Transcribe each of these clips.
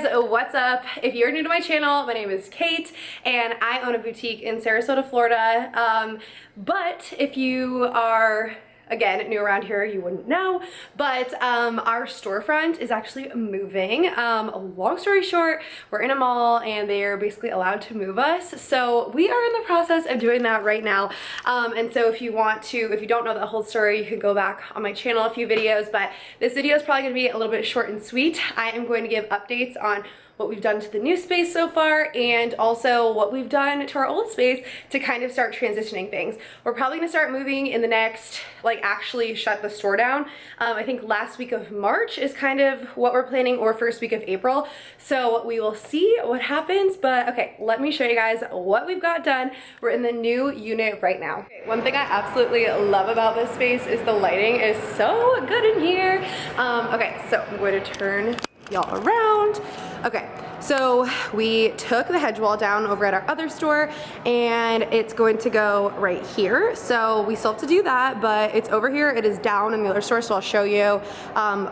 guys, what's up? If you're new to my channel, my name is Kate and I own a boutique in Sarasota, Florida. But if you are, again, new around here, you wouldn't know, but our storefront is actually moving. Long story short, we're in a mall and they are basically allowed to move us. So we are in the process of doing that right now. And so if you don't know the whole story, you can go back on my channel a few videos, but this video is probably gonna be a little bit short and sweet. I am going to give updates on what we've done to the new space so far and also what we've done to our old space to kind of start transitioning things. We're probably gonna start moving in the next, actually shut the store down. I think last week of March is kind of what we're planning, or first week of April. So we will see what happens, but okay, let me show you guys what we've got done. We're in the new unit right now. Okay, one thing I absolutely love about this space is the lighting is so good in here. Okay, so I'm going to turn y'all around. Okay, so we took the hedge wall down over at our other store and it's going to go right here. So we still have to do that, but it's over here. It is down in the other store, so I'll show you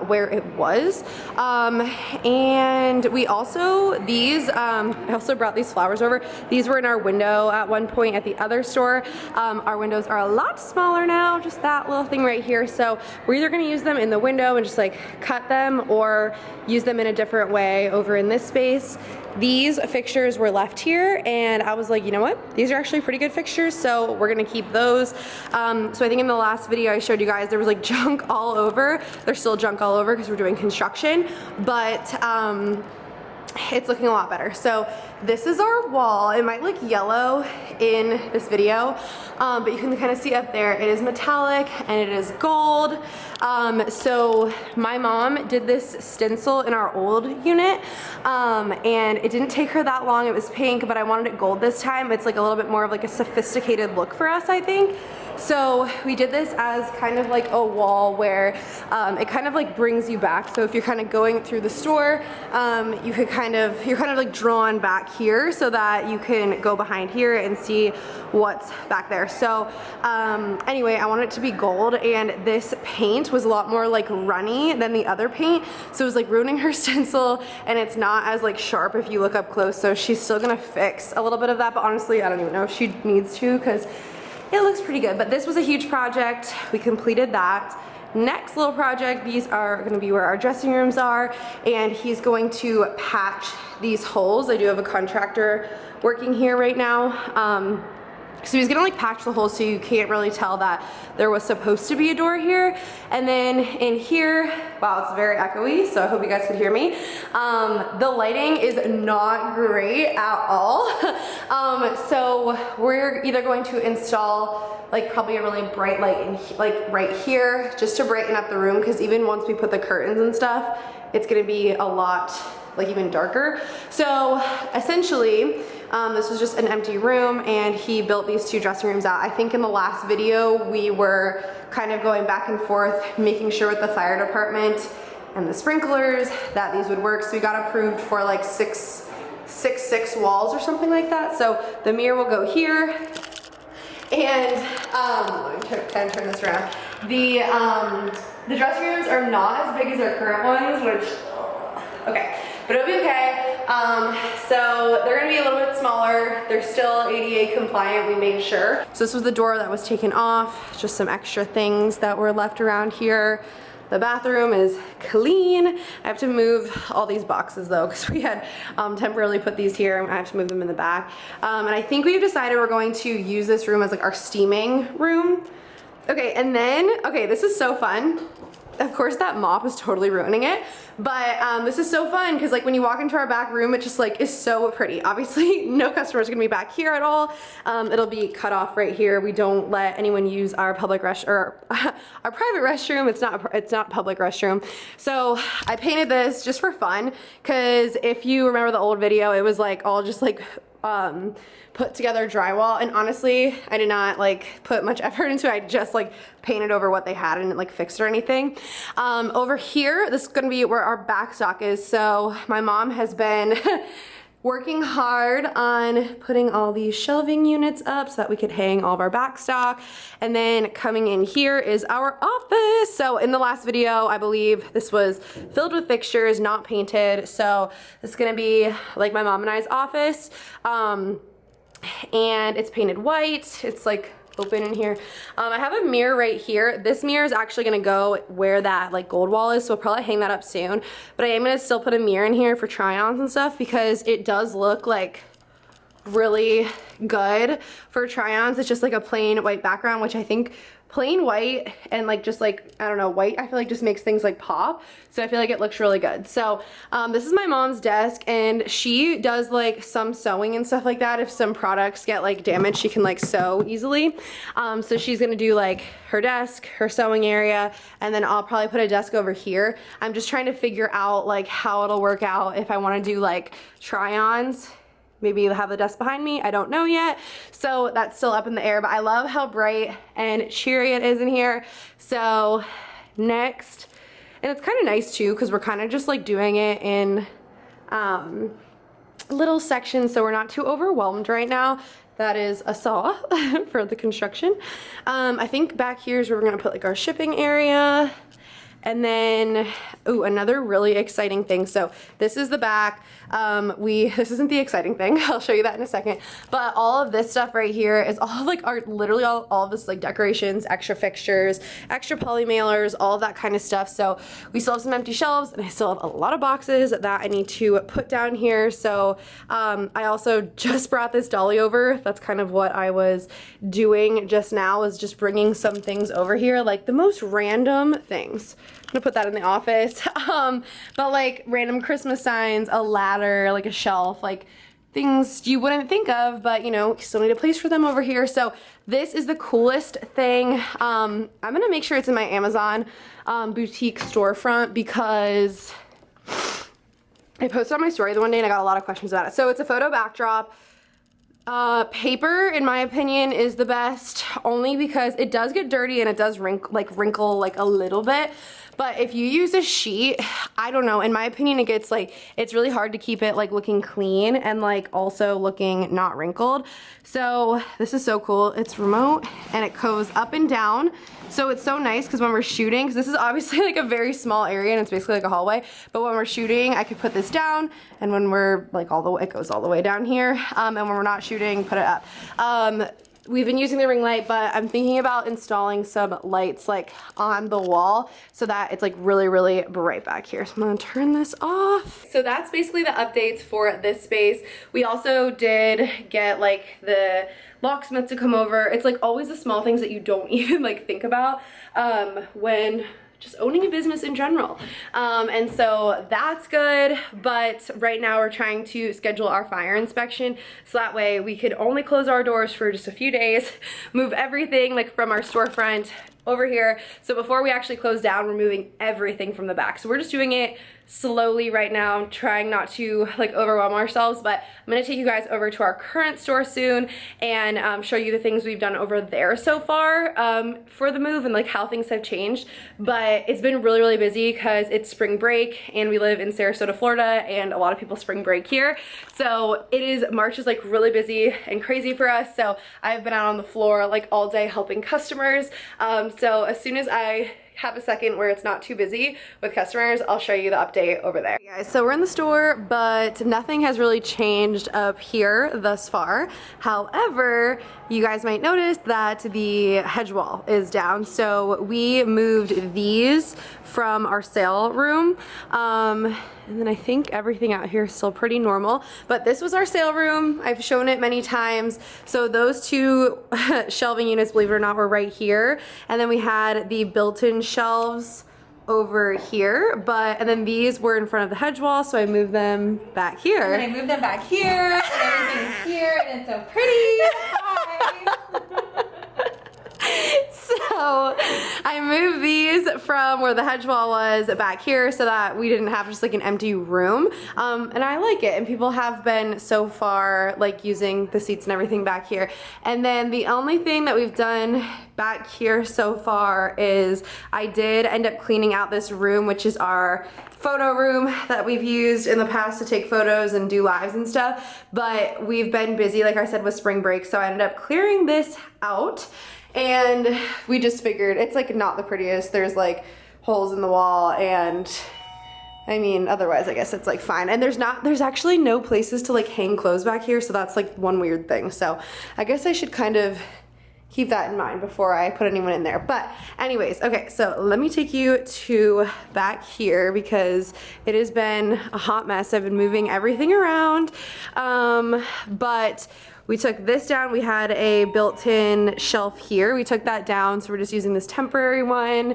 where it was. And we also, I also brought these flowers over. These were in our window at one point at the other store. Our windows are a lot smaller now, just that little thing right here. So we're either gonna use them in the window and just cut them, or use them in a different way over in this space. These fixtures were left here and I was like, you know what? These are actually pretty good fixtures, so we're gonna keep those. So I think in the last video I showed you guys there was junk all over. There's still junk all over because we're doing construction, but it's looking a lot better. So this is our wall. It might look yellow in this video, but you can kind of see up there, it is metallic and it is gold. So my mom did this stencil in our old unit, and it didn't take her that long. It was pink, but I wanted it gold this time. It's a little bit more of a sophisticated look for us, I think. So we did this as kind of a wall where it kind of brings you back. So if you're kind of going through the store, you're kind of drawn back here so that you can go behind here and see what's back there. So anyway, I want it to be gold, and this paint was a lot more runny than the other paint. So it was ruining her stencil, and it's not as sharp if you look up close. So she's still gonna fix a little bit of that, but honestly, I don't even know if she needs to, because it looks pretty good. But this was a huge project. We completed that. Next little project, these are gonna be where our dressing rooms are, and he's going to patch these holes. I do have a contractor working here right now. So he's gonna patch the holes so you can't really tell that there was supposed to be a door here. And then in here, wow, it's very echoey, so I hope you guys can hear me. The lighting is not great at all. So we're either going to install probably a really bright light in right here just to brighten up the room, because even once we put the curtains and stuff, it's gonna be a lot even darker. So essentially, this was just an empty room and he built these two dressing rooms out. I think in the last video we were kind of going back and forth, making sure with the fire department and the sprinklers that these would work. So we got approved for 6 walls or something like that. So the mirror will go here, and let me kind of turn this around. The dressing rooms are not as big as our current ones, which, okay, but it'll be okay. So they're gonna be a little bit smaller. They're still ADA compliant, we made sure. So this was the door that was taken off, just some extra things that were left around here. The bathroom is clean. I have to move all these boxes though, because we had temporarily put these here, and I have to move them in the back. And I think we've decided we're going to use this room as our steaming room. Okay, and then, okay, this is so fun. Of course that mop is totally ruining it, but this is so fun because when you walk into our back room, it just is so pretty. Obviously no customers are gonna be back here at all. It'll be cut off right here. We don't let anyone use our public our private restroom. It's not public restroom. So I painted this just for fun, because if you remember the old video, it was all just put together drywall, and honestly I did not put much effort into it. I just painted over what they had and fixed or anything. Over here, this is gonna be where our backstock is. So my mom has been working hard on putting all these shelving units up so that we could hang all of our back stock. And then coming in here is our office. So in the last video, I believe this was filled with fixtures, not painted. So this is gonna be like my mom and I's office. And it's painted white. It's like open in here. I have a mirror right here. This mirror is actually gonna go where that like gold wall is, so we'll probably hang that up soon. But I am gonna still put a mirror in here for try-ons and stuff because it does look like really good for try-ons. It's just like a plain white background, which I think plain white and like just like, I don't know, white, I feel like just makes things like pop. So I feel like it looks really good. So this is my mom's desk, and she does like some sewing and stuff like that. If some products get like damaged, she can like sew easily. So she's gonna do like her desk, her sewing area, and then I'll probably put a desk over here. I'm just trying to figure out like how it'll work out if I wanna do like try-ons. Maybe have the desk behind me, I don't know yet. So that's still up in the air, but I love how bright and cheery it is in here. So next, and it's kind of nice too, because we're kind of just like doing it in little sections, so we're not too overwhelmed right now. That is a saw for the construction. I think back here is where we're gonna put like our shipping area. And then, ooh, another really exciting thing. So this is the back. This isn't the exciting thing. I'll show you that in a second. But all of this stuff right here is all like literally all of this like decorations, extra fixtures, extra poly mailers, all of that kind of stuff. So we still have some empty shelves, and I still have a lot of boxes that I need to put down here. So I also just brought this dolly over. That's kind of what I was doing just now, is just bringing some things over here, like the most random things. I'm gonna put that in the office. But like random Christmas signs, a ladder, like a shelf, like things you wouldn't think of, but you know, you still need a place for them over here. So this is the coolest thing. I'm gonna make sure it's in my Amazon boutique storefront, because I posted on my story the one day and I got a lot of questions about it. So it's a photo backdrop. Paper, in my opinion, is the best, only because it does get dirty and it does wrinkle like a little bit. But if you use a sheet, I don't know, in my opinion, it gets like, it's really hard to keep it like looking clean and like also looking not wrinkled. So this is so cool. It's remote and it goes up and down. So it's so nice because when we're shooting, because this is obviously like a very small area and it's basically like a hallway, but when we're shooting, I could put this down, and when we're like all the way, it goes all the way down here. And when we're not shooting, put it up. We've been using the ring light, but I'm thinking about installing some lights like on the wall so that it's like really, really bright back here. So I'm gonna turn this off. So that's basically the updates for this space. We also did get like the locksmith to come over. It's like always the small things that you don't even like think about when just owning a business in general. And so that's good, but right now we're trying to schedule our fire inspection so that way we could only close our doors for just a few days, move everything like from our storefront over here. So before we actually close down, we're moving everything from the back. So we're just doing it slowly right now, trying not to like overwhelm ourselves, but I'm gonna take you guys over to our current store soon and show you the things we've done over there so far for the move and like how things have changed. But it's been really, really busy because it's spring break and we live in Sarasota, Florida, and a lot of people spring break here. So March is like really busy and crazy for us. So I've been out on the floor like all day helping customers. So as soon as I have a second where it's not too busy with customers, I'll show you the update over there. Hey guys, so we're in the store, but nothing has really changed up here thus far. However, you guys might notice that the hedge wall is down. So we moved these from our sale room. And then I think everything out here is still pretty normal, but this was our sale room. I've shown it many times. So those two shelving units, believe it or not, were right here. And then we had the built-in shelves over here, and then these were in front of the hedge wall, so I moved them back here. And then I moved them back here, and everything's here, and it's so pretty. Hi. So I moved these from where the hedge wall was back here so that we didn't have just like an empty room. And I like it, and people have been so far like using the seats and everything back here. And then the only thing that we've done back here so far is I did end up cleaning out this room, which is our photo room that we've used in the past to take photos and do lives and stuff, but we've been busy, like I said, with spring break, so I ended up clearing this out, and we just figured it's like not the prettiest. There's like holes in the wall, and I mean, otherwise I guess it's like fine. And there's actually no places to like hang clothes back here, so that's like one weird thing. So I guess I should kind of keep that in mind before I put anyone in there. But anyways, okay, so let me take you to back here because it has been a hot mess. I've been moving everything around, but we took this down. We had a built-in shelf here. We took that down, so we're just using this temporary one.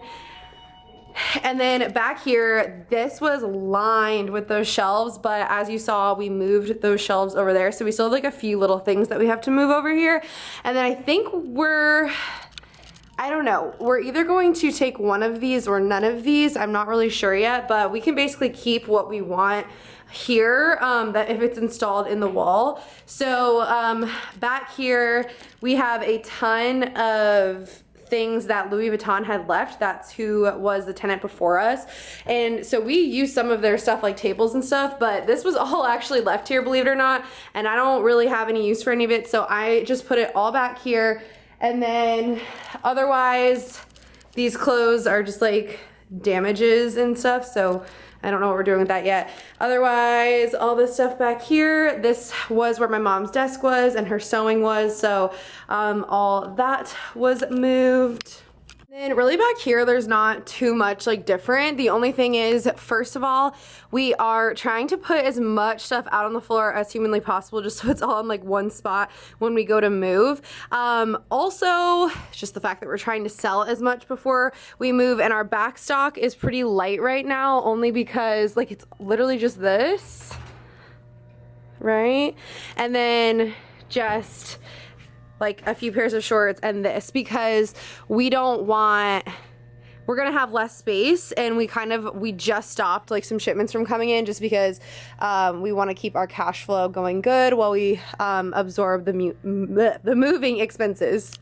And then back here, this was lined with those shelves, but as you saw, we moved those shelves over there. So we still have like a few little things that we have to move over here. And then I think I don't know, we're either going to take one of these or none of these. I'm not really sure yet, but we can basically keep what we want here, that if it's installed in the wall. So back here, we have a ton of things that Louis Vuitton had left. That's who was the tenant before us, and so we used some of their stuff like tables and stuff, but this was all actually left here, believe it or not, and I don't really have any use for any of it, so I just put it all back here. And then otherwise these clothes are just like damages and stuff, so I don't know what we're doing with that yet. Otherwise, all this stuff back here, this was where my mom's desk was and her sewing was, so all that was moved. Then really back here, there's not too much like different. The only thing is, first of all, we are trying to put as much stuff out on the floor as humanly possible, just so it's all in like one spot when we go to move. Also, just the fact that we're trying to sell as much before we move, and our back stock is pretty light right now, only because like it's literally just this, right? And then just like a few pairs of shorts and this, because we're gonna have less space, and we just stopped like some shipments from coming in just because we want to keep our cash flow going good while we absorb the moving expenses.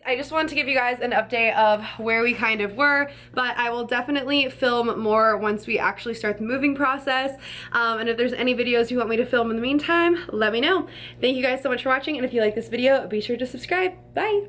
I just wanted to give you guys an update of where we kind of were, but I will definitely film more once we actually start the moving process. And if there's any videos you want me to film in the meantime, let me know. Thank you guys so much for watching, and if you like this video, be sure to subscribe. Bye!